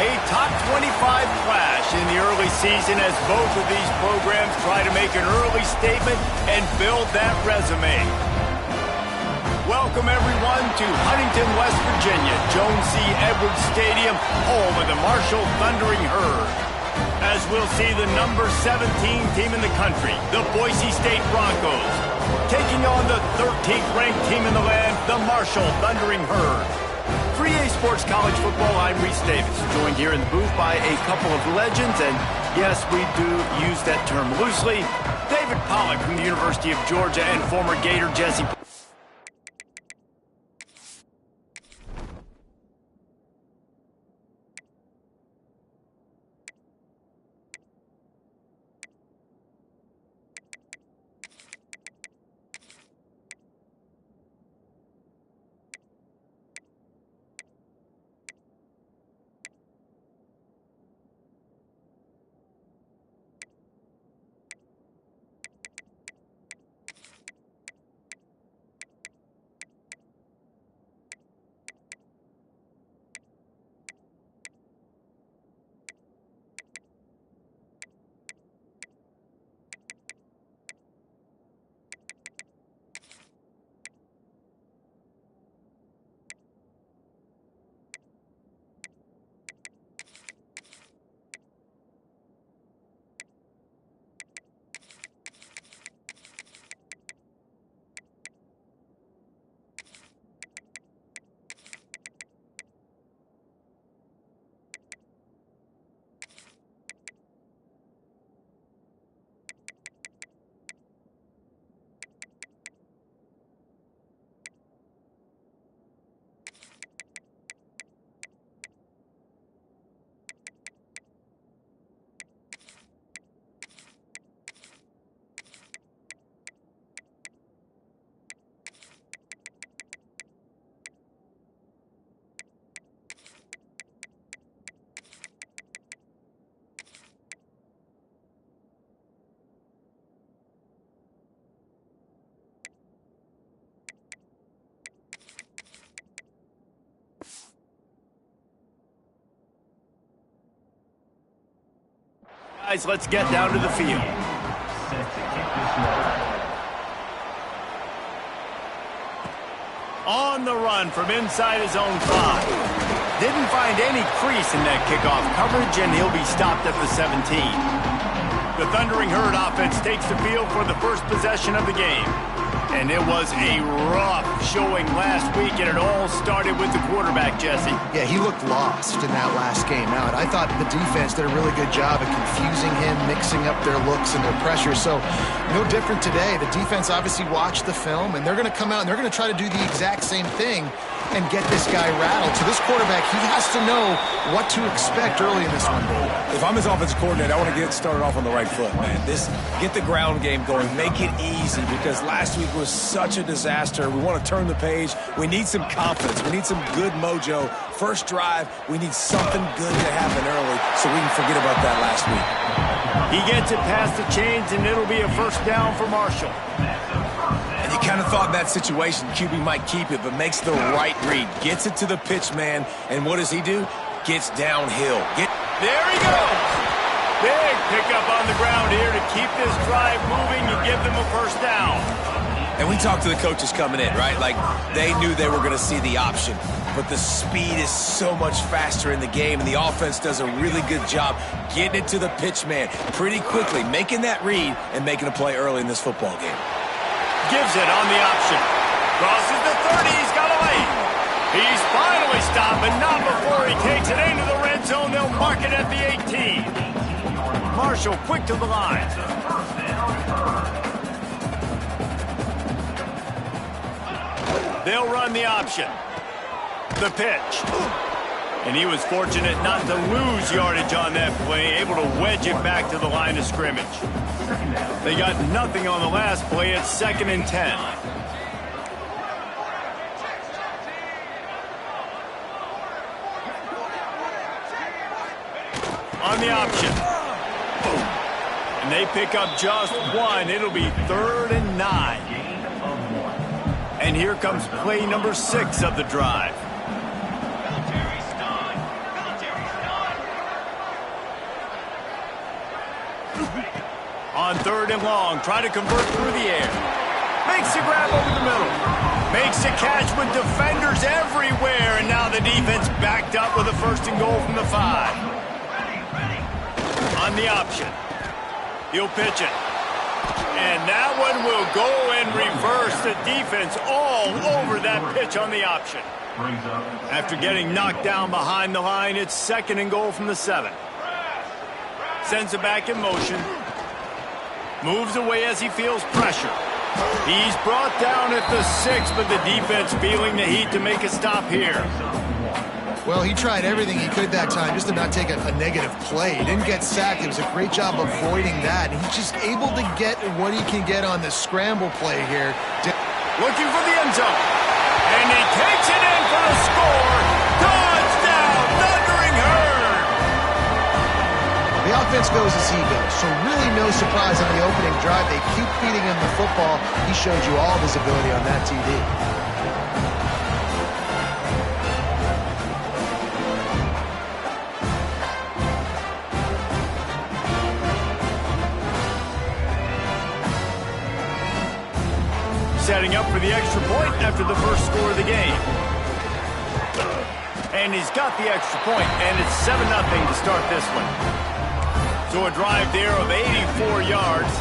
A top 25 clash in the early season as both of these programs try to make an early statement and build that resume. Welcome, everyone, to Huntington, West Virginia, Jones C. Edwards Stadium, home of the Marshall Thundering Herd. As we'll see the number 17 team in the country, the Boise State Broncos, taking on the 13th ranked team in the land, the Marshall Thundering Herd. For EA Sports College Football, I'm Reese Davis, joined here in the booth by a couple of legends, and yes, we do use that term loosely. David Pollack from the University of Georgia and former Gator Jesse. Guys, let's get down to the field. On the run from inside his own 5. Didn't find any crease in that kickoff coverage, and he'll be stopped at the 17. The Thundering Herd offense takes the field for the first possession of the game. And it was a rough showing last week, and it all started with the quarterback, Jesse. Yeah, he looked lost in that last game out. I thought the defense did a really good job of confusing him, mixing up their looks and their pressure. So, no different today. The defense obviously watched the film, and they're going to come out and they're going to try to do the exact same thing and get this guy rattled. So this quarterback, he has to know what to expect early in this one, Dave. If I'm his offensive coordinator, I want to get started off on the right foot, man. Get the ground game going. Make it easy, because last week was such a disaster. We want to turn the page. We need some confidence. We need some good mojo. First drive, we need something good to happen early so we can forget about that last week. He gets it past the chains, and it'll be a first down for Marshall. And you kind of thought in that situation QB might keep it, but makes the right read. Gets it to the pitch man, and what does he do? Gets downhill. There he goes! Big pickup on the ground here to keep this drive moving and give them a first down. And we talked to the coaches coming in, right? Like, they knew they were going to see the option. But the speed is so much faster in the game, and the offense does a really good job getting it to the pitch man pretty quickly, making that read and making a play early in this football game. Gives it on the option. Crosses the 30. He's got away. He's finally stopped, but not before he takes it into the red zone. They'll mark it at the 18. Marshall quick to the line. They'll run the option. The pitch. And he was fortunate not to lose yardage on that play, able to wedge it back to the line of scrimmage. They got nothing on the last play. It's 2nd and 10. On the option. And they pick up just one. It'll be 3rd and 9. And here comes play number 6 of the drive. On 3rd and long, try to convert through the air. Makes the grab over the middle. Makes the catch with defenders everywhere, and now the defense backed up with a 1st and goal from the 5. On the option. He'll pitch it. And that one will go in reverse. The defense all over that pitch on the option. After getting knocked down behind the line, it's 2nd and goal from the 7. Sends it back in motion. Moves away as he feels pressure. He's brought down at the 6, but the defense feeling the heat to make a stop here. Well, he tried everything he could that time just to not take a negative play. He didn't get sacked. It was a great job avoiding that. And he's just able to get what he can get on the scramble play here. Looking for the end zone. And he takes it in for the score. Touchdown, Thundering Herd. The offense goes as he goes, so really no surprise on the opening drive. They keep feeding him the football. He showed you all of his ability on that TD. Setting up for the extra point after the first score of the game. And he's got the extra point, and it's 7-0 to start this one. So a drive there of 84 yards.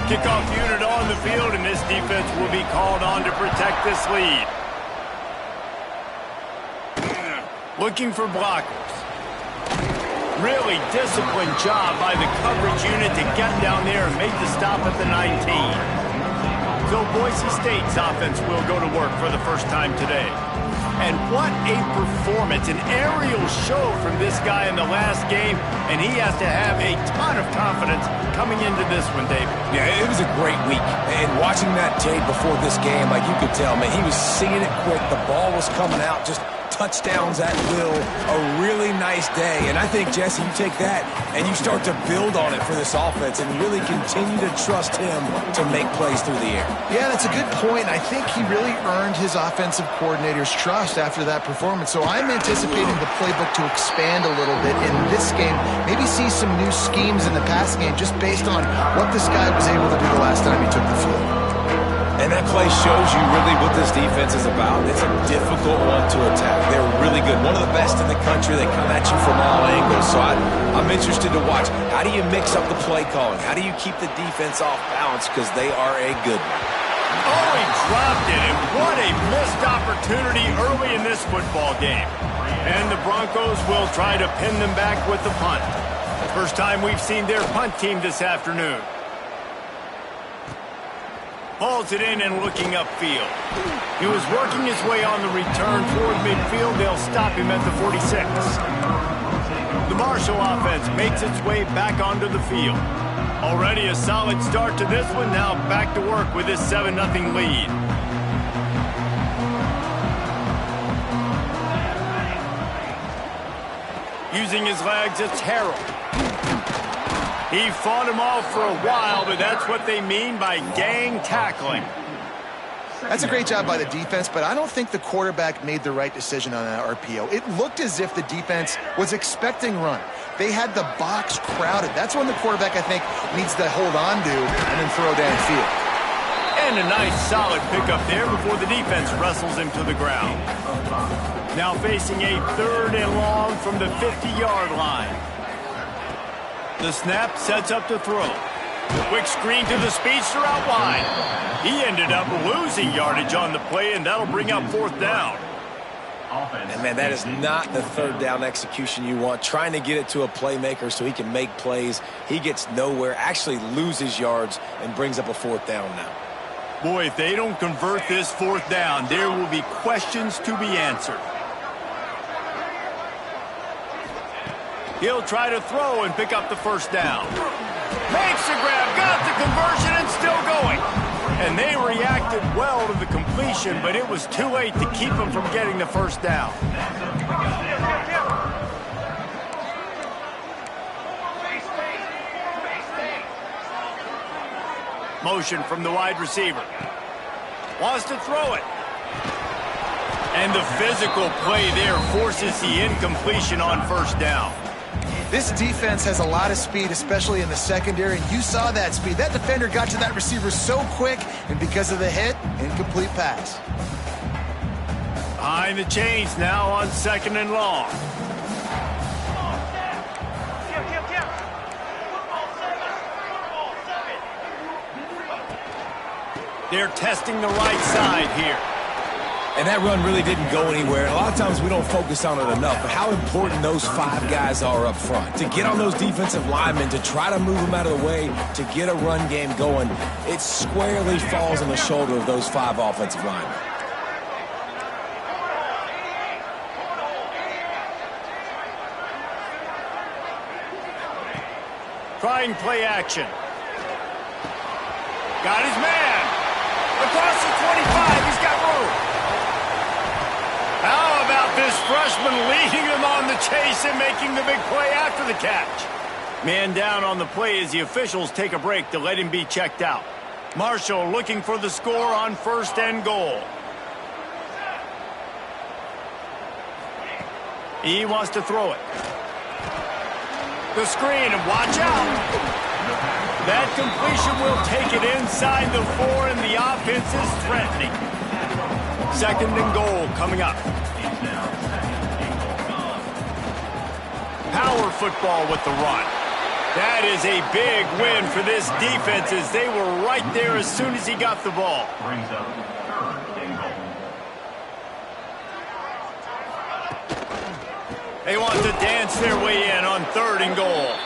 Kickoff unit on the field, and this defense will be called on to protect this lead. Looking for blockers. Really disciplined job by the coverage unit to get down there and make the stop at the 19. So Boise State's offense will go to work for the first time today. And what a performance, an aerial show from this guy in the last game, and he has to have a ton of confidence coming into this one, David. Yeah, it was a great week. And watching that tape before this game, like you could tell, man, he was seeing it quick. The ball was coming out, just touchdowns at will. A really nice day. And I think, Jesse, you take that and you start to build on it for this offense and really continue to trust him to make plays through the air. Yeah, that's a good point. I think he really earned his offensive coordinator's trust after that performance. So I'm anticipating the playbook to expand a little bit in this game. Maybe see some new schemes in the passing game just based on what this guy was able to do the last time he took the field. And that play shows you really what this defense is about. It's a difficult one to attack. They're really good. One of the best in the country. They come at you from all angles. So I'm interested to watch. How do you mix up the play calling? How do you keep the defense off balance? Because they are a good one. Oh, he dropped it, and what a missed opportunity early in this football game. And the Broncos will try to pin them back with the punt. First time we've seen their punt team this afternoon. Hauls it in and looking upfield. He was working his way on the return toward midfield. They'll stop him at the 46. The Marshall offense makes its way back onto the field. Already a solid start to this one. Now back to work with this 7-0 lead. Using his legs, it's Harrell. He fought him off for a while, but that's what they mean by gang tackling. That's a great job by the defense, but I don't think the quarterback made the right decision on that RPO. It looked as if the defense was expecting run. They had the box crowded. That's when the quarterback, I think, needs to hold on to and then throw downfield. And a nice solid pickup there before the defense wrestles him to the ground. Now facing a 3rd and long from the 50-yard line. The snap sets up to throw. Quick screen to the speedster out wide. He ended up losing yardage on the play, and that'll bring up 4th down. And, man, that is not the 3rd down execution you want. Trying to get it to a playmaker so he can make plays. He gets nowhere, actually loses yards, and brings up a 4th down now. Boy, if they don't convert this 4th down, there will be questions to be answered. He'll try to throw and pick up the 1st down. Makes the grab, got the conversion, and still going. And they reacted well to the completion, but it was too late to keep them from getting the 1st down. Motion from the wide receiver. Wants to throw it. And the physical play there forces the incompletion on 1st down. This defense has a lot of speed, especially in the secondary, and you saw that speed. That defender got to that receiver so quick, and because of the hit, incomplete pass. Behind the chains now on 2nd and long. They're testing the right side here. And that run really didn't go anywhere. A lot of times we don't focus on it enough, but how important those 5 guys are up front. To get on those defensive linemen, to try to move them out of the way, to get a run game going, it squarely falls on the shoulder of those 5 offensive linemen. Trying play action. Got his man. Across the 25, he's got room. How about this freshman leading him on the chase and making the big play after the catch? Man down on the play as the officials take a break to let him be checked out. Marshall looking for the score on 1st and goal. He wants to throw it. The screen, and watch out. That completion will take it inside the 4, and the offense is threatening. 2nd and goal coming up. Power football with the run. That is a big win for this defense as they were right there as soon as he got the ball. They want to dance their way in on 3rd and goal.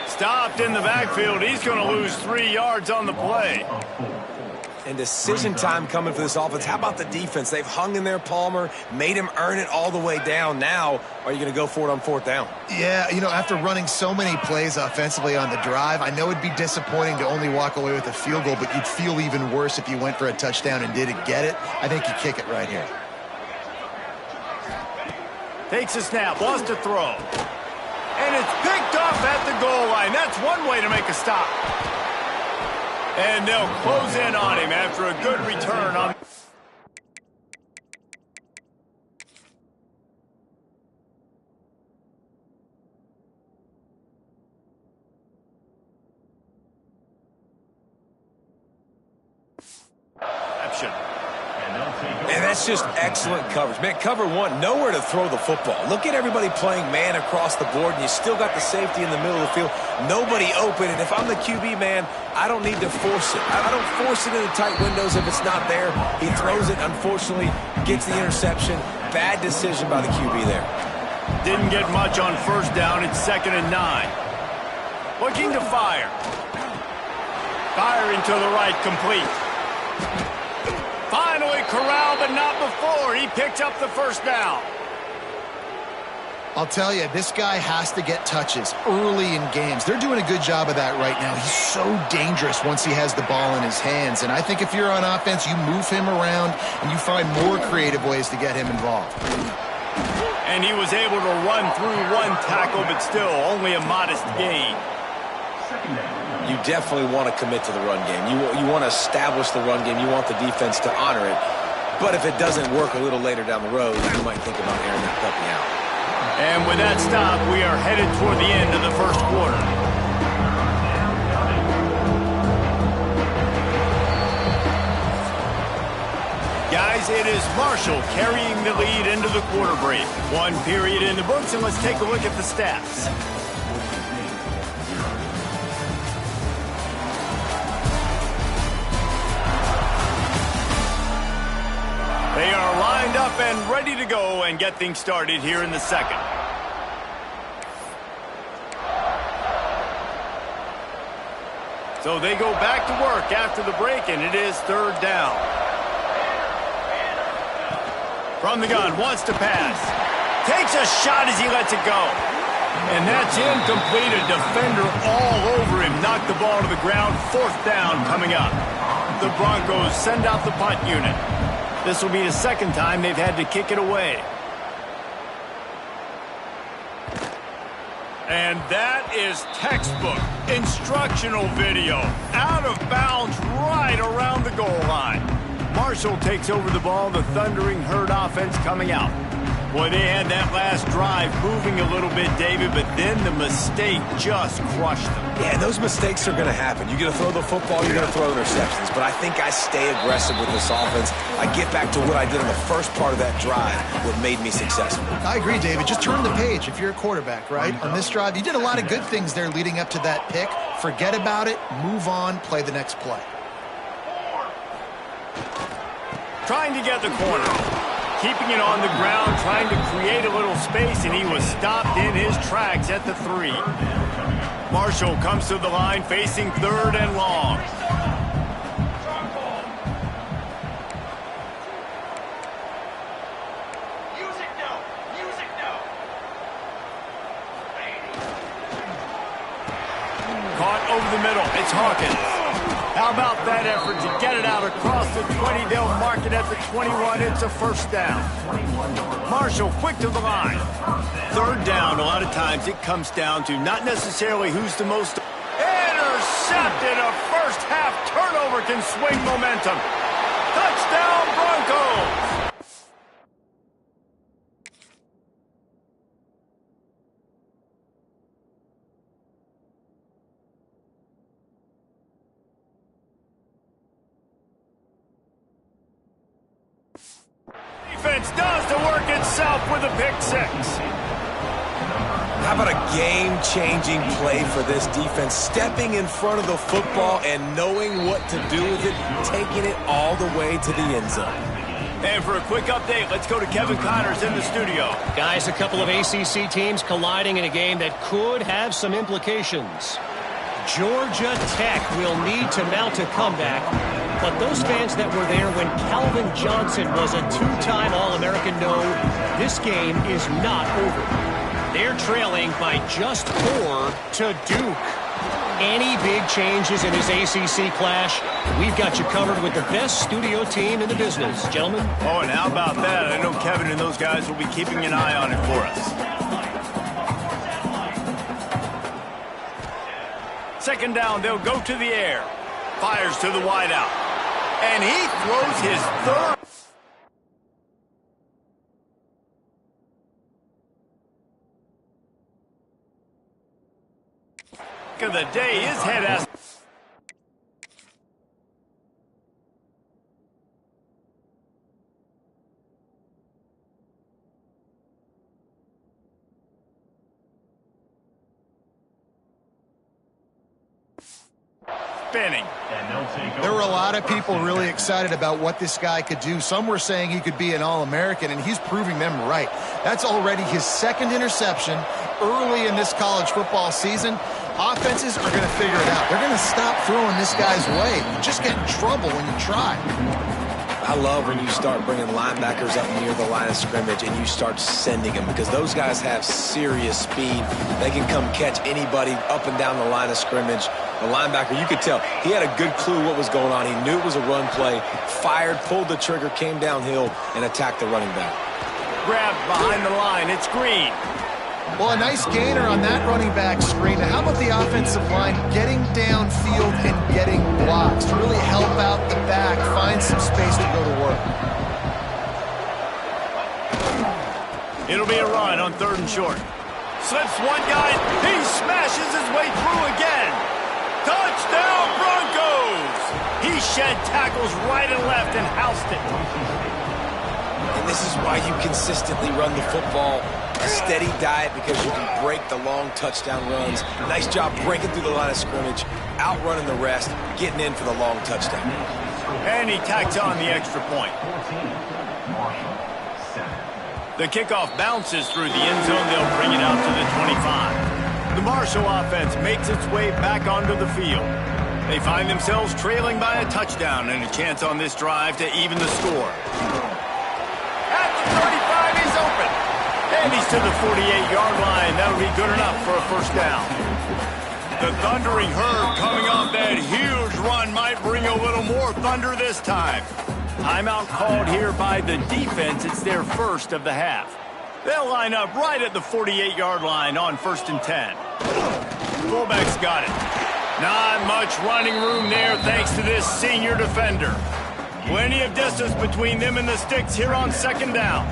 Stopped in the backfield. He's going to lose 3 yards on the play. And decision time coming for this offense. How about the defense? They've hung in there, Palmer, made him earn it all the way down. Now, are you going to go for it on 4th down? Yeah, you know, after running so many plays offensively on the drive, I know it'd be disappointing to only walk away with a field goal, but you'd feel even worse if you went for a touchdown and didn't get it. I think you kick it right here. Takes a snap, wants to throw. And it's picked off at the goal line. That's one way to make a stop. And they'll close in on him after a good return on... And that's just excellent coverage. Man, cover 1, nowhere to throw the football. Look at everybody playing man across the board, and you still got the safety in the middle of the field. Nobody open, and if I'm the QB, man, I don't need to force it. I don't force it into tight windows if it's not there. He throws it, unfortunately, gets the interception. Bad decision by the QB there. Didn't get much on 1st down. It's 2nd and 9. Looking to fire. Firing to the right, complete. Finally corralled, but not before. He picked up the 1st down. I'll tell you, this guy has to get touches early in games. They're doing a good job of that right now. He's so dangerous once he has the ball in his hands. And I think if you're on offense, you move him around and you find more creative ways to get him involved. And he was able to run through 1 tackle, but still only a modest gain. You definitely want to commit to the run game. You want to establish the run game. You want the defense to honor it. But if it doesn't work a little later down the road, you might think about airing that puppy out. And with that stop, we are headed toward the end of the 1st quarter. Guys, it is Marshall carrying the lead into the quarter break. 1 period in the books, and let's take a look at the stats. They are lined up and ready to go and get things started here in the 2nd. So they go back to work after the break, and it is 3rd down. From the gun, wants to pass. Takes a shot as he lets it go. And that's incomplete. A defender all over him. Knocked the ball to the ground. 4th down coming up. The Broncos send out the punt unit. This will be the 2nd time they've had to kick it away. And that is textbook instructional video. Out of bounds right around the goal line. Marshall takes over the ball. The Thundering Herd offense coming out. Boy, they had that last drive moving a little bit, David, but then the mistake just crushed them. Yeah, those mistakes are going to happen. You're going to throw the football, you're going to throw interceptions. But I think I stay aggressive with this offense. I get back to what I did in the first part of that drive, what made me successful. I agree, David. Just turn the page if you're a quarterback, right? On this drive, you did a lot of good things there leading up to that pick. Forget about it, move on, play the next play. Trying to get the corner. Keeping it on the ground, trying to create a little space, and he was stopped in his tracks at the 3. Marshall comes to the line facing 3rd and long. Caught over the middle. It's Hawkins. How about that effort to get it out across the 20? They'll mark it at the 21. It's a first down. Marshall quick to the line. 3rd down, a lot of times it comes down to not necessarily who's the most. Intercepted. A first half turnover can swing momentum. Touchdown Broncos. Defense does the work itself with a pick 6. How about a game-changing play for this defense? Stepping in front of the football and knowing what to do with it, taking it all the way to the end zone. And for a quick update, let's go to Kevin Connors in the studio. Guys, a couple of ACC teams colliding in a game that could have some implications. Georgia Tech will need to mount a comeback, but those fans that were there when Calvin Johnson was a 2-time All-American know this game is not over. They're trailing by just 4 to Duke. Any big changes in this ACC clash, we've got you covered with the best studio team in the business. Gentlemen? Oh, and how about that? I know Kevin and those guys will be keeping an eye on it for us. 2nd down, they'll go to the air. Fires to the wideout. And he throws his 3rd. Of the day, his head has. Spinning. There were a lot of people really excited about what this guy could do. Some were saying he could be an All-American, and he's proving them right. That's already his 2nd interception early in this college football season. Offenses are going to figure it out. They're going to stop throwing this guy's way. You just get in trouble when you try. I love when you start bringing linebackers up near the line of scrimmage and you start sending them, because those guys have serious speed. They can come catch anybody up and down the line of scrimmage. The linebacker, you could tell, he had a good clue what was going on. He knew it was a run play, fired, pulled the trigger, came downhill, and attacked the running back. Grabbed behind the line. It's Green. Well, a nice gainer on that running back screen. Now, how about the offensive line getting downfield and getting blocks to really help out the back, find some space to go to work? It'll be a run on 3rd and short. Slips one guy. He smashes his way through again. Touchdown Broncos! He shed tackles right and left and housed it. And this is why you consistently run the football. A steady diet, because you can break the long touchdown runs. Nice job breaking through the line of scrimmage, outrunning the rest, getting in for the long touchdown. And he tacks on the extra point. The kickoff bounces through the end zone. They'll bring it out to the 25. The Marshall offense makes its way back onto the field. They find themselves trailing by a touchdown and a chance on this drive to even the score. At the 35, he's open. And he's to the 48-yard line. That'll be good enough for a first down. The thundering herd coming off that huge run might bring a little more thunder this time. Timeout called here by the defense. It's their first of the half. They'll line up right at the 48-yard line on 1st and 10. Fullback's got it. Not much running room there thanks to this senior defender. Plenty of distance between them and the sticks here on 2nd down.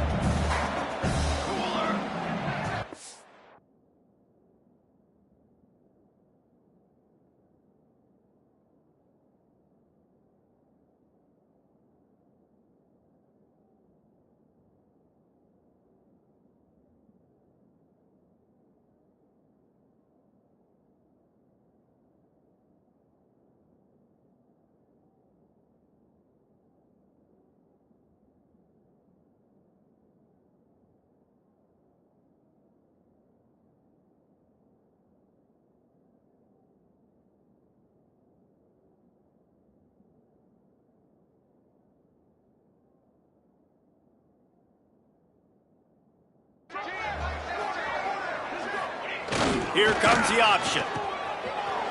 Here comes the option.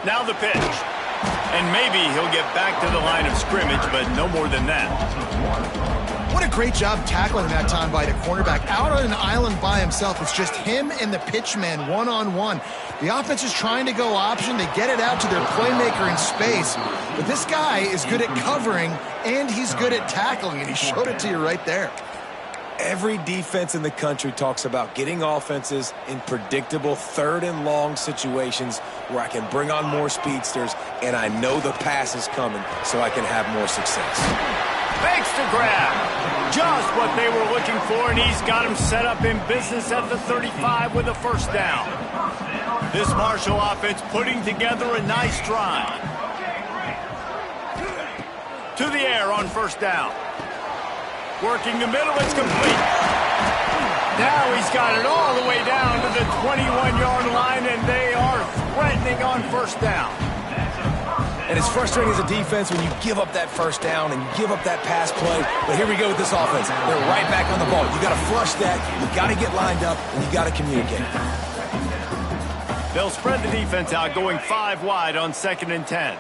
Now the pitch. And maybe he'll get back to the line of scrimmage, but no more than that. What a great job tackling that time by the cornerback. Out on an island by himself. It's just him and the pitchman one-on-one. The offense is trying to go option. They get it out to their playmaker in space. But this guy is good at covering, and he's good at tackling, and he showed it to you right there. Every defense in the country talks about getting offenses in predictable third and long situations where I can bring on more speedsters and I know the pass is coming so I can have more success. Fakes to grab. Just what they were looking for, and he's got him set up in business at the 35 with a first down. This Marshall offense putting together a nice drive. To the air on first down. Working the middle, it's complete. Now he's got it all the way down to the 21-yard line, and they are threatening on first down. And it's frustrating as a defense when you give up that first down and you give up that pass play. But here we go with this offense. They're right back on the ball. You got to flush that. You got to get lined up, and you got to communicate. They'll spread the defense out, going 5 wide on 2nd and 10.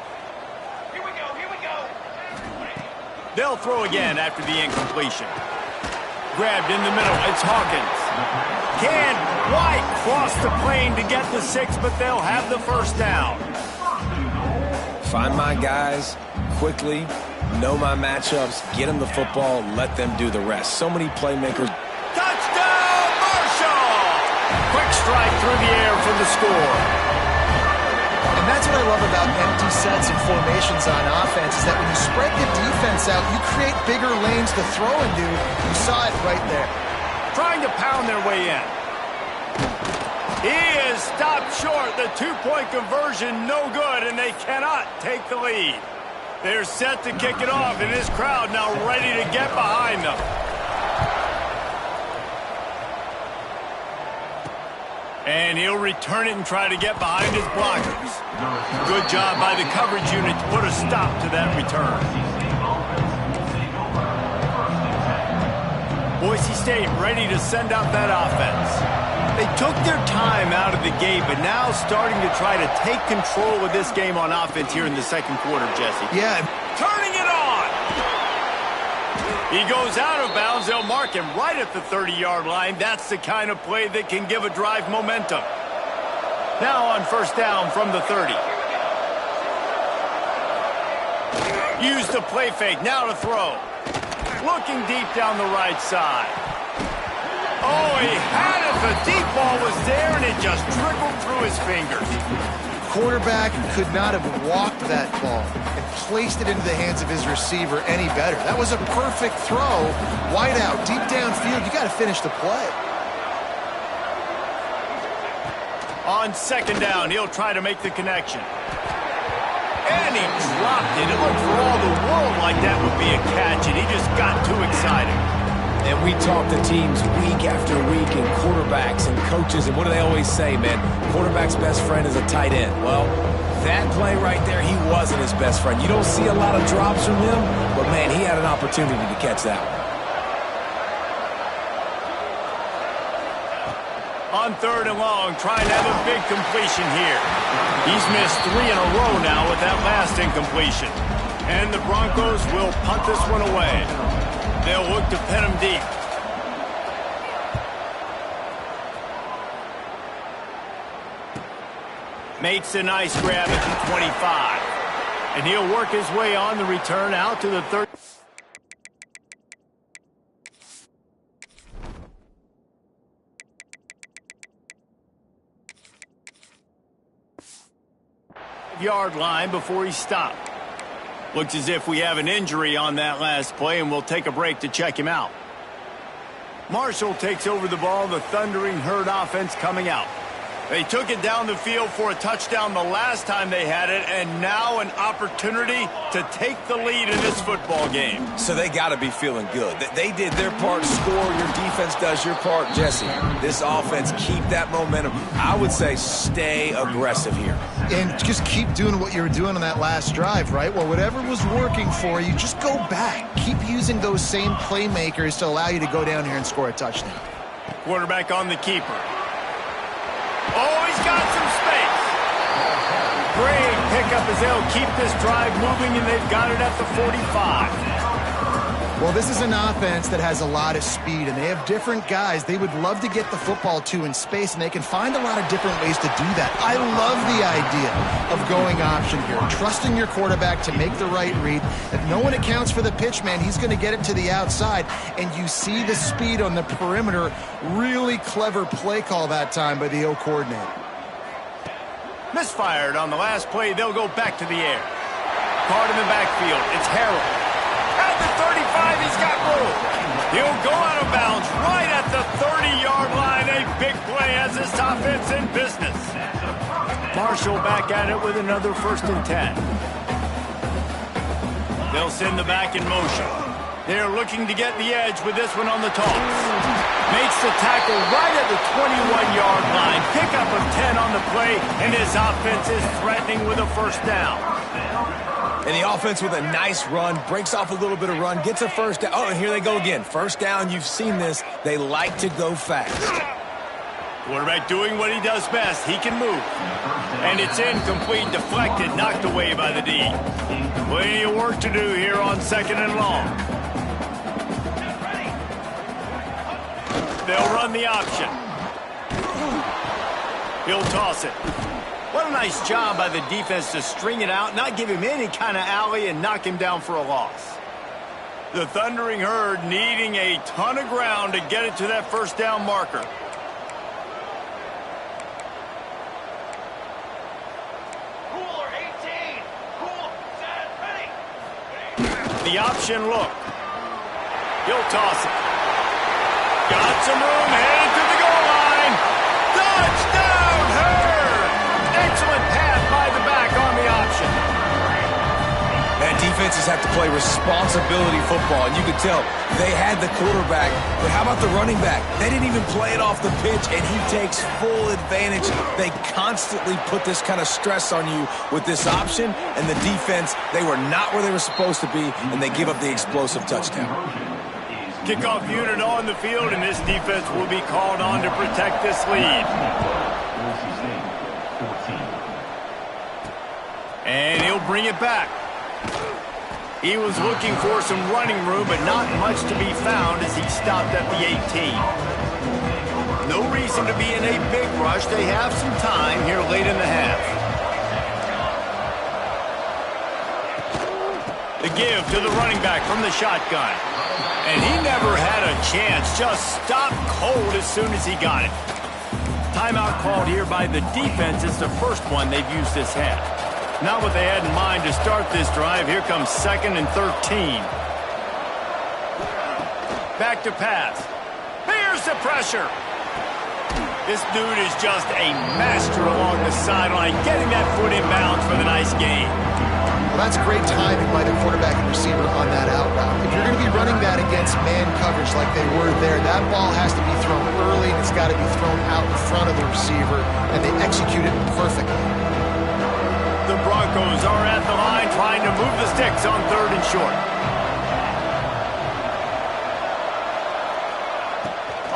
They'll throw again after the incompletion. Grabbed in the middle. It's Hawkins. Can White cross the plane to get the 6, but they'll have the first down. Find my guys quickly, know my matchups, get them the football, let them do the rest. So many playmakers. Touchdown, Marshall! Quick strike through the air for the score. And that's what I love about empty sets and formations on offense, is that when you spread the defense out, you create bigger lanes to throw into. You saw it right there. Trying to pound their way in. He is stopped short. The 2-point conversion, no good, and they cannot take the lead. They're set to kick it off, and this crowd now ready to get behind them. And he'll return it and try to get behind his blockers. Good job by the coverage unit to put a stop to that return. Boise State ready to send out that offense. They took their time out of the gate, but now starting to try to take control of this game on offense here in the second quarter, Jesse. Yeah. Turning it on! He goes out of bounds. They'll mark him right at the 30-yard line. That's the kind of play that can give a drive momentum. Now on first down from the 30. Use the play fake. Now to throw. Looking deep down the right side. Oh, he had it. The deep ball was there, and it just trickled through his fingers. Quarterback could not have walked that ball and placed it into the hands of his receiver any better. That was a perfect throw. Wide out, deep downfield. You got to finish the play. On second down, he'll try to make the connection. And he dropped it. It looked for all the world like that would be a catch, and he just got too excited. And we talk to teams week after week and quarterbacks and coaches, and what do they always say, man? Quarterback's best friend is a tight end. Well, that play right there, he wasn't his best friend. You don't see a lot of drops from him, but, man, he had an opportunity to catch that one. On third and long, trying to have a big completion here. He's missed 3 in a row now with that last incompletion. And the Broncos will punt this one away. They'll look to pin him deep. Makes a nice grab at the 25. And he'll work his way on the return out to the 30. Yard line before he stopped. Looks as if we have an injury on that last play, and we'll take a break to check him out. Marshall takes over the ball, the Thundering Herd offense coming out. They took it down the field for a touchdown the last time they had it, and now an opportunity to take the lead in this football game. So they got to be feeling good. They did their part, score. Your defense does your part, Jesse. This offense, keep that momentum. I would say stay aggressive here. And just keep doing what you were doing on that last drive, right? Well, whatever was working for you, just go back. Keep using those same playmakers to allow you to go down here and score a touchdown. Quarterback on the keeper. Oh, he's got some pickup as they'll keep this drive moving, and they've got it at the 45. Well, this is an offense that has a lot of speed, and they have different guys they would love to get the football to in space, and they can find a lot of different ways to do that. I love the idea of going option here, trusting your quarterback to make the right read. If no one accounts for the pitch, man, he's going to get it to the outside, and you see the speed on the perimeter. Really clever play call that time by the O coordinator. Misfired on the last play. They'll go back to the air. Caught in the backfield. It's Harrell. At the 35, he's got room. He'll go out of bounds right at the 30-yard line. A big play as this offense in business. Marshall back at it with another 1st and 10. They'll send the back in motion. They're looking to get the edge with this one on the toss. Makes the tackle right at the 21-yard line. Pickup of 10 on the play, and his offense is threatening with a 1st down. And the offense with a nice run, breaks off a little bit of run, gets a 1st down. Oh, and here they go again. 1st down, you've seen this. They like to go fast. Quarterback doing what he does best. He can move. And it's incomplete, deflected, knocked away by the D. Plenty of work to do here on 2nd and long. They'll run the option. He'll toss it. What a nice job by the defense to string it out, not give him any kind of alley, and knock him down for a loss. The Thundering Herd needing a ton of ground to get it to that 1st down marker. Cooler 18. Cool, set, ready. The option look. He'll toss it. Got some room, headed to the goal line. Touchdown, Herd! Excellent pass by the back on the option. Man, defenses have to play responsibility football, and you can tell they had the quarterback, but how about the running back? They didn't even play it off the pitch, and he takes full advantage. They constantly put this kind of stress on you with this option, and the defense, they were not where they were supposed to be, and they give up the explosive touchdown. Kickoff unit on the field, and this defense will be called on to protect this lead. And he'll bring it back. He was looking for some running room, but not much to be found as he stopped at the 18. No reason to be in a big rush. They have some time here late in the half. The give to the running back from the shotgun. And he never had a chance. Just stopped cold as soon as he got it. Timeout called here by the defense. It's the first one they've used this half. Not what they had in mind to start this drive. Here comes 2nd and 13. Back to pass. Here's the pressure. This dude is just a master along the sideline, getting that foot in bounds for the nice gain. Well, that's great timing by the quarterback and receiver on that out route. If you're going to be running that against man coverage like they were there, that ball has to be thrown early, and it's got to be thrown out in front of the receiver, and they execute it perfectly. The Broncos are at the line trying to move the sticks on 3rd and short.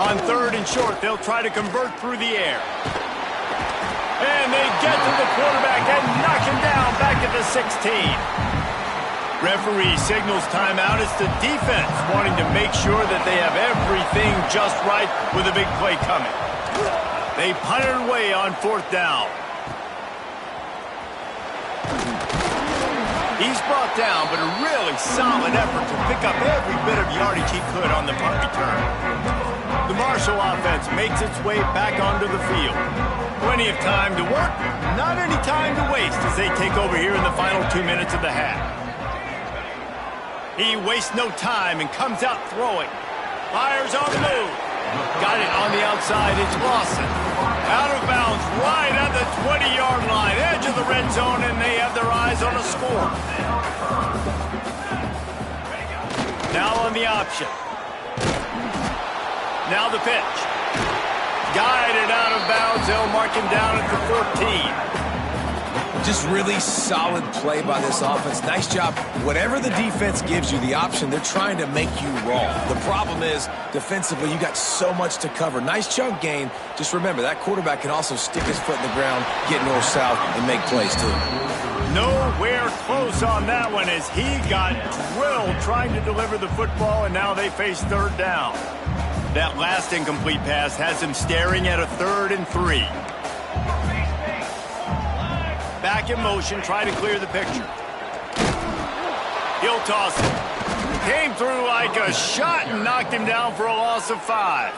On 3rd and short, they'll try to convert through the air. And they get to the quarterback and knock him down back at the 16. Referee signals timeout. It's the defense wanting to make sure that they have everything just right with a big play coming. They punt it away on 4th down. He's brought down, but a really solid effort to pick up every bit of yardage he could on the punt return. The Marshall offense makes its way back onto the field. Plenty of time to work, not any time to waste as they take over here in the final 2 minutes of the half. He wastes no time and comes out throwing. Fires on the move. Got it on the outside. It's Lawson. Out of bounds right at the 20-yard line. Edge of the red zone, and they have their eyes on a score. Now on the option. Now the pitch. Guided out of bounds. They'll mark him down at the 14. Just really solid play by this offense. Nice job. Whatever the defense gives you, the option, they're trying to make you wrong. The problem is, defensively, you got so much to cover. Nice chunk gain. Just remember, that quarterback can also stick his foot in the ground, get north-south, and make plays, too. Nowhere close on that one as he got drilled trying to deliver the football, and now they face third down. That last incomplete pass has him staring at a 3rd and 3. Back in motion, try to clear the picture. He'll toss it. Came through like a shot and knocked him down for a loss of 5.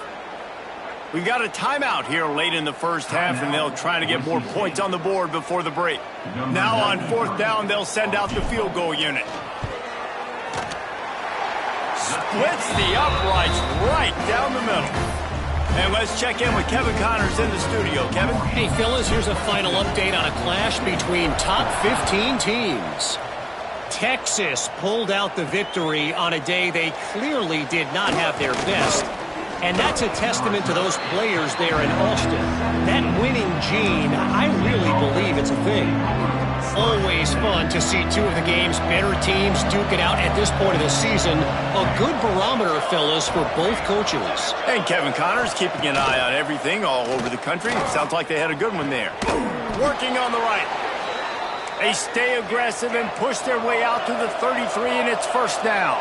We've got a timeout here late in the first half, and they'll try to get more points on the board before the break. Now on 4th down, they'll send out the field goal unit. Splits the uprights right down the middle. And let's check in with Kevin Connors in the studio. Kevin? Hey, fellas, here's a final update on a clash between top 15 teams. Texas pulled out the victory on a day they clearly did not have their best. And that's a testament to those players there in Austin. That winning gene, I really believe it's a thing. Always fun to see two of the game's better teams duke it out at this point of the season. A good barometer, fellas, for both coaches. And Kevin Connors keeping an eye on everything all over the country. Sounds like they had a good one there. Working on the right. They stay aggressive and push their way out to the 33, and it's 1st down.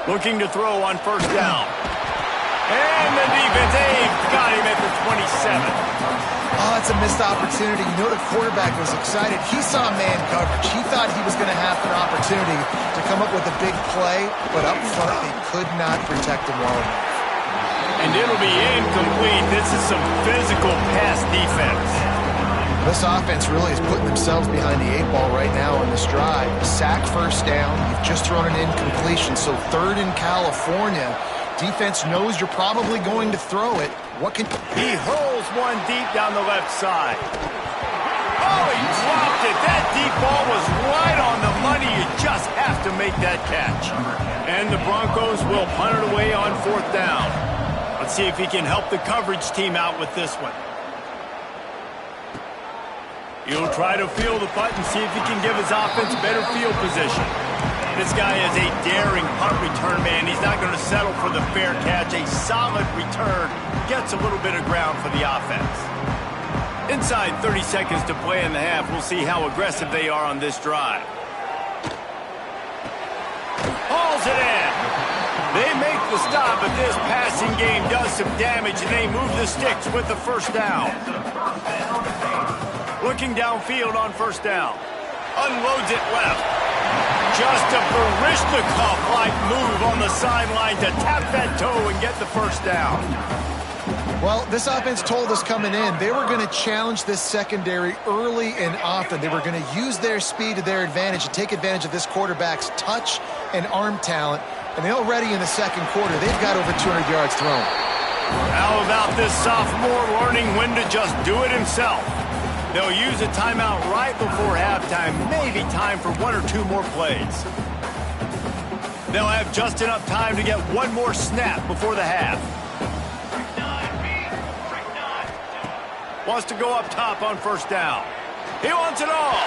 Looking to throw on 1st down. And the defense, they've got him at the 27. Oh, that's a missed opportunity. You know the quarterback was excited. He saw man coverage. He thought he was going to have an opportunity to come up with a big play, but up front they could not protect him well enough. And it'll be incomplete. This is some physical pass defense. This offense really is putting themselves behind the 8 ball right now on this drive. Sack 1st down. You've just thrown an incompletion, so 3rd in California. Defense knows you're probably going to throw it. He hurls one deep down the left side. Oh, he dropped it. That deep ball was right on the money. You just have to make that catch. And the Broncos will punt it away on 4th down. Let's see if he can help the coverage team out with this one. He'll try to field the punt and see if he can give his offense better field position. This guy is a daring punt return man. He's not going to settle for the fair catch. A solid return gets a little bit of ground for the offense. Inside 30 seconds to play in the half. We'll see how aggressive they are on this drive. Hauls it in. They make the stop, but this passing game does some damage, and they move the sticks with the 1st down. Looking downfield on 1st down. Unloads it left. Just a Barishnikov-like move on the sideline to tap that toe and get the 1st down. Well, this offense told us coming in they were going to challenge this secondary early and often. They were going to use their speed to their advantage and take advantage of this quarterback's touch and arm talent. And they already in the 2nd quarter, they've got over 200 yards thrown. How about this sophomore learning when to just do it himself? They'll use a timeout right before halftime, maybe time for 1 or 2 more plays. They'll have just enough time to get 1 more snap before the half. Wants to go up top on 1st down. He wants it all.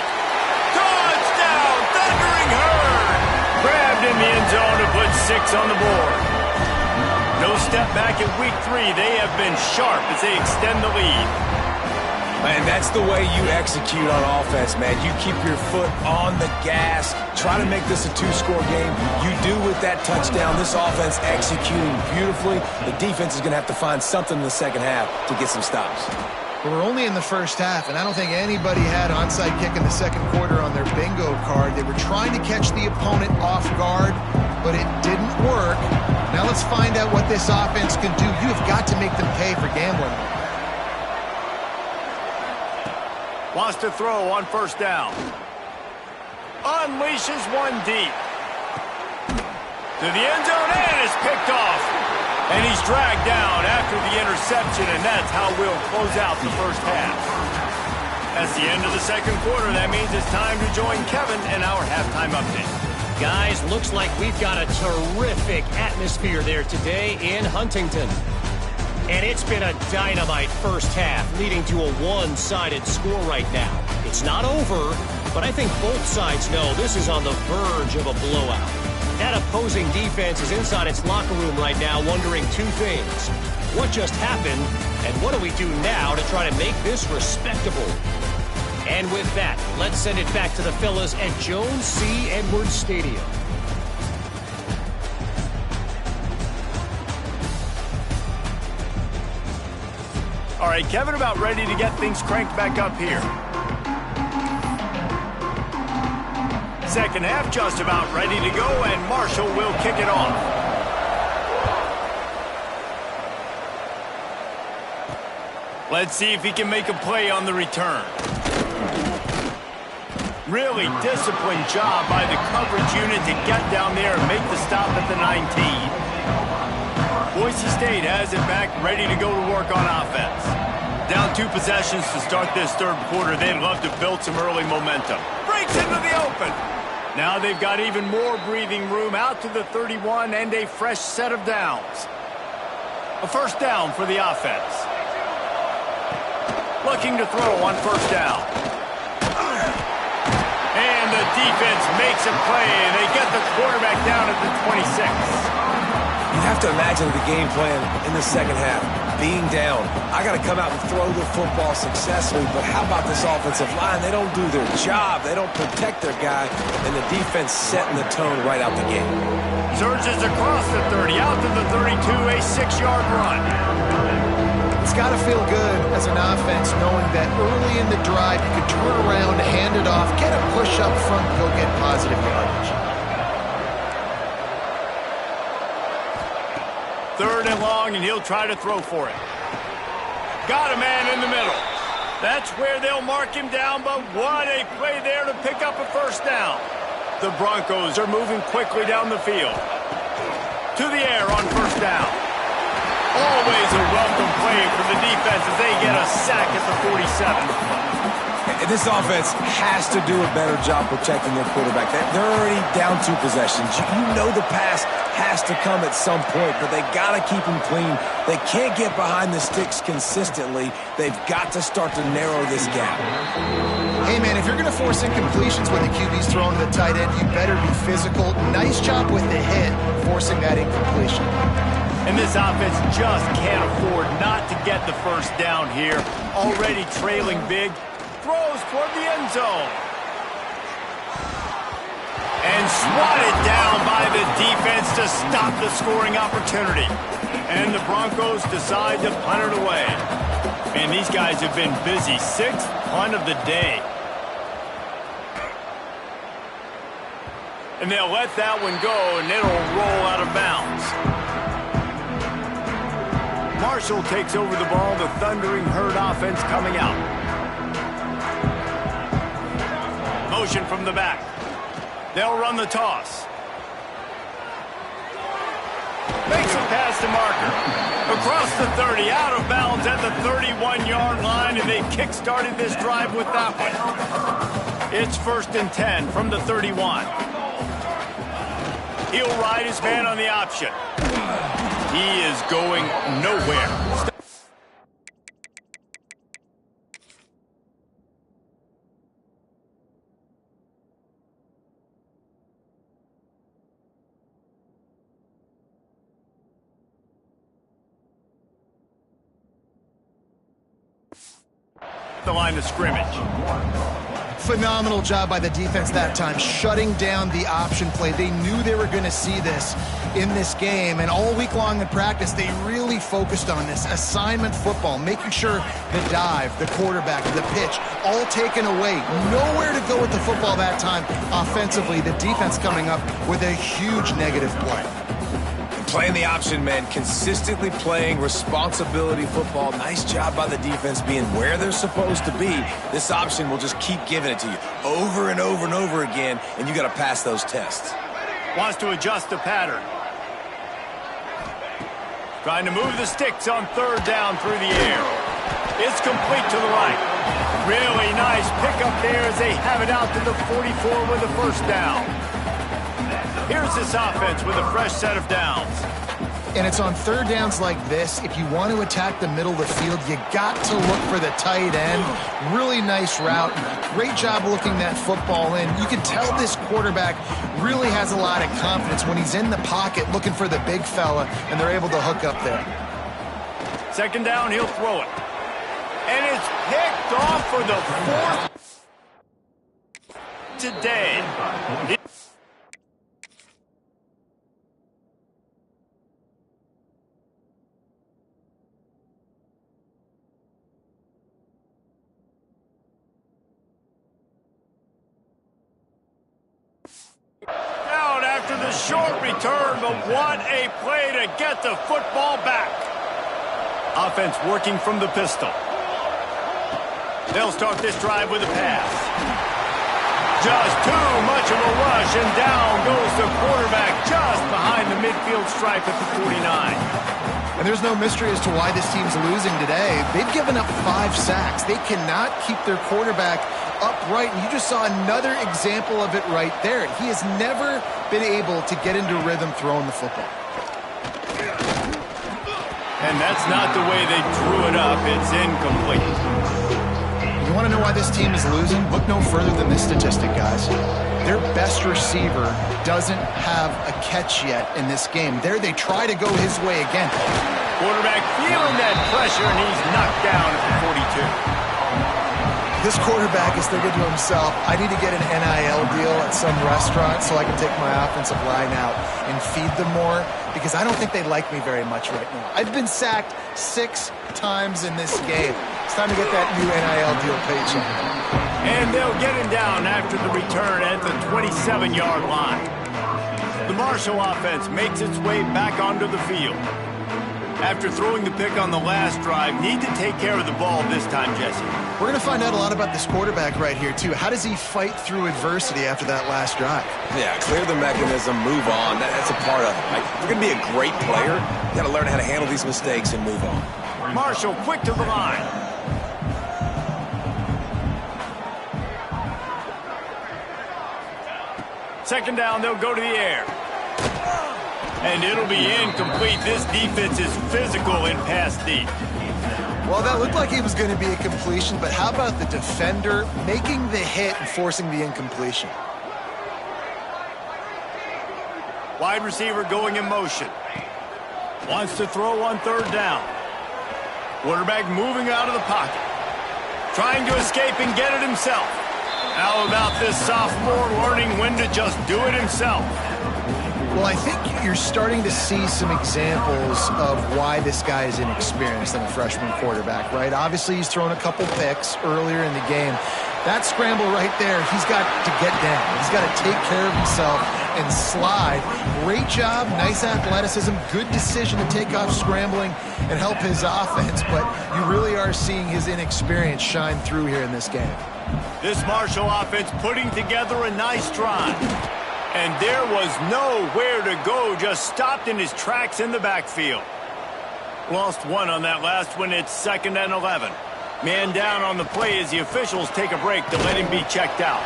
Touchdown, Thundering Herd! Grabbed in the end zone to put 6 on the board. No step back in week 3. They have been sharp as they extend the lead. Man, that's the way you execute on offense, man. You keep your foot on the gas, try to make this a 2-score game. You do with that touchdown. This offense executing beautifully. The defense is going to have to find something in the 2nd half to get some stops. We're only in the 1st half, and I don't think anybody had onside kick in the 2nd quarter on their bingo card. They were trying to catch the opponent off guard, but it didn't work. Now let's find out what this offense can do. You have got to make them pay for gambling. Wants to throw on 1st down. Unleashes one deep. To the end zone, and is picked off. And he's dragged down after the interception, and that's how we'll close out the 1st half. That's the end of the 2nd quarter. That means it's time to join Kevin in our halftime update. Guys, looks like we've got a terrific atmosphere there today in Huntington. And it's been a dynamite 1st half, leading to a one-sided score right now. It's not over, but I think both sides know this is on the verge of a blowout. That opposing defense is inside its locker room right now wondering 2 things. What just happened, and what do we do now to try to make this respectable? And with that, let's send it back to the fellas at Jones C. Edwards Stadium. All right, Kevin about ready to get things cranked back up here. Second half just about ready to go, and Marshall will kick it off. Let's see if he can make a play on the return. Really disciplined job by the coverage unit to get down there and make the stop at the 19. Boise State has it back, ready to go to work on offense. Down 2 possessions to start this third quarter. They'd love to build some early momentum. Breaks into the open. Now they've got even more breathing room out to the 31 and a fresh set of downs. A first down for the offense. Looking to throw on first down. And the defense makes a play, and they get the quarterback down at the 26. You have to imagine the game plan in the second half. Being down, I got to come out and throw the football successfully, but how about this offensive line? They don't do their job. They don't protect their guy, and the defense setting the tone right out the gate. Surges across the 30, out to the 32, a 6-yard run. It's got to feel good as an offense knowing that early in the drive you could turn around, hand it off, get a push up front, go get positive yardage. Third and long, and he'll try to throw for it. Got a man in the middle. That's where they'll mark him down, but what a play there to pick up a first down. The Broncos are moving quickly down the field. To the air on first down. Always a welcome play for the defense as they get a sack at the 47. This offense has to do a better job protecting their quarterback. They're already down 2 possessions. You know the pass has to come at some point, but they got to keep him clean. They can't get behind the sticks consistently. They've got to start to narrow this gap. Hey, man, if you're going to force incompletions when the QB's throwing to the tight end, you better be physical. Nice job with the hit, forcing that incompletion. And this offense just can't afford not to get the first down here. Already trailing big. Throws toward the end zone. And swatted down by the defense to stop the scoring opportunity. And the Broncos decide to punt it away. Man, these guys have been busy. 6th punt of the day. And they'll let that one go, and it'll roll out of bounds. Marshall takes over the ball. The Thundering Herd offense coming out. Motion from the back. They'll run the toss. Makes it past the marker. Across the 30, out of bounds at the 31-yard line, and they kick-started this drive with that one. It's 1st and 10 from the 31. He'll ride his man on the option. He is going nowhere. The line of scrimmage. Phenomenal job by the defense that time, shutting down the option play. They knew they were going to see this in this game, and all week long in practice, they really focused on this assignment football, making sure the dive, the quarterback, the pitch, all taken away. Nowhere to go with the football that time offensively. The defense coming up with a huge negative play. Playing the option, man, consistently playing responsibility football. Nice job by the defense being where they're supposed to be. This option will just keep giving it to you over and over and over again, and you got to pass those tests. Wants to adjust the pattern. Trying to move the sticks on third down through the air. It's complete to the right. Really nice pickup there as they have it out to the 44 with a first down. Here's this offense with a fresh set of downs. And it's on third downs like this, if you want to attack the middle of the field, you got to look for the tight end. Really nice route. Great job looking that football in. You can tell this quarterback really has a lot of confidence when he's in the pocket looking for the big fella, and they're able to hook up there. Second down, he'll throw it. And it's picked off for the fourth today. Down after the short return, but what a play to get the football back. Offense working from the pistol. They'll start this drive with a pass. Just too much of a rush, and down goes the quarterback just behind the midfield stripe at the 49. And there's no mystery as to why this team's losing today. They've given up 5 sacks. They cannot keep their quarterback upright, and you just saw another example of it right there. He has never been able to get into rhythm throwing the football. And that's not the way they drew it up. It's incomplete. You want to know why this team is losing? Look no further than this statistic, guys. Their best receiver doesn't have a catch yet in this game. There they try to go his way again. Quarterback feeling that pressure, and he's knocked down at the 42. This quarterback is thinking to himself, I need to get an NIL deal at some restaurant so I can take my offensive line out and feed them more, because I don't think they like me very much right now. I've been sacked 6 times in this game. It's time to get that new NIL deal paycheck. And they'll get him down after the return at the 27-yard line. The Marshall offense makes its way back onto the field. After throwing the pick on the last drive, need to take care of the ball this time, Jesse. We're going to find out a lot about this quarterback right here, too. How does he fight through adversity after that last drive? Yeah, clear the mechanism, move on. That's a part of it. Right? If you're going to be a great player, you got to learn how to handle these mistakes and move on. Marshall quick to the line. Second down, they'll go to the air. And it'll be incomplete. This defense is physical in pass deep. Well, that looked like it was going to be a completion, but how about the defender making the hit and forcing the incompletion? Wide receiver going in motion. Wants to throw on third down. Quarterback moving out of the pocket. Trying to escape and get it himself. How about this sophomore learning when to just do it himself? Well, I think you're starting to see some examples of why this guy is inexperienced than a freshman quarterback, right? Obviously, he's thrown a couple picks earlier in the game. That scramble right there, he's got to get down. He's got to take care of himself and slide. Great job, nice athleticism, good decision to take off scrambling and help his offense, but you really are seeing his inexperience shine through here in this game. This Marshall offense putting together a nice drive. And there was nowhere to go, just stopped in his tracks in the backfield. Lost one on that last one. It's 2nd and 11. Man down on the play as the officials take a break to let him be checked out.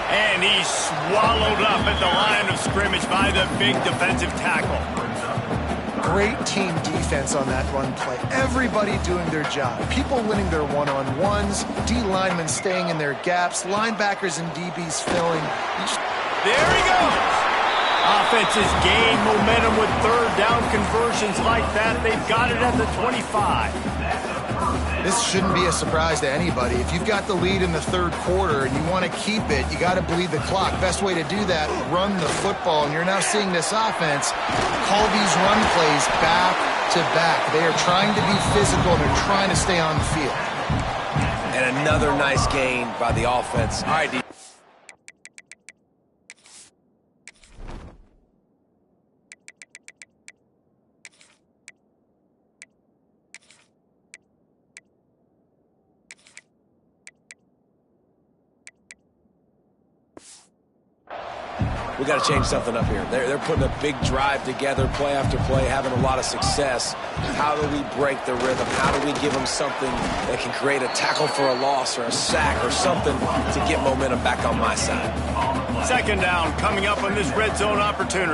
And he's swallowed up at the line of scrimmage by the big defensive tackle. Great team defense on that run play. Everybody doing their job. People winning their one-on-ones, D linemen staying in their gaps, linebackers and DBs filling. There he goes. Offenses gain momentum with third down conversions like that. They've got it at the 25. This shouldn't be a surprise to anybody. If you've got the lead in the third quarter and you want to keep it, you got to bleed the clock. Best way to do that, run the football. And you're now seeing this offense call these run plays back to back. They are trying to be physical and they're trying to stay on the field. And another nice gain by the offense. All right, we got to change something up here. They're putting a big drive together, play after play, having a lot of success. How do we break the rhythm? How do we give them something that can create a tackle for a loss or a sack or something to get momentum back on my side? Second down coming up on this red zone opportunity.